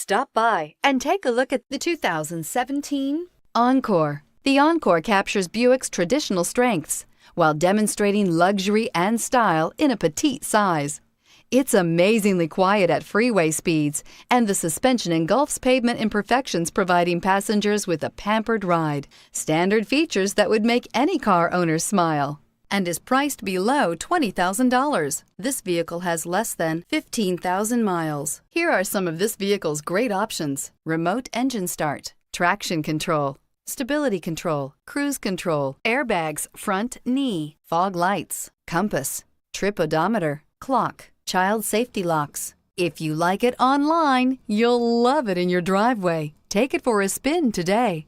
Stop by and take a look at the 2017 Encore. The Encore captures Buick's traditional strengths while demonstrating luxury and style in a petite size. It's amazingly quiet at freeway speeds, and the suspension engulfs pavement imperfections, providing passengers with a pampered ride. Standard features that would make any car owner smile, and is priced below $20,000. This vehicle has less than 15,000 miles. Here are some of this vehicle's great options: remote engine start, traction control, stability control, cruise control, airbags, front knee, fog lights, compass, trip odometer, clock, child safety locks. If you like it online, you'll love it in your driveway. Take it for a spin today.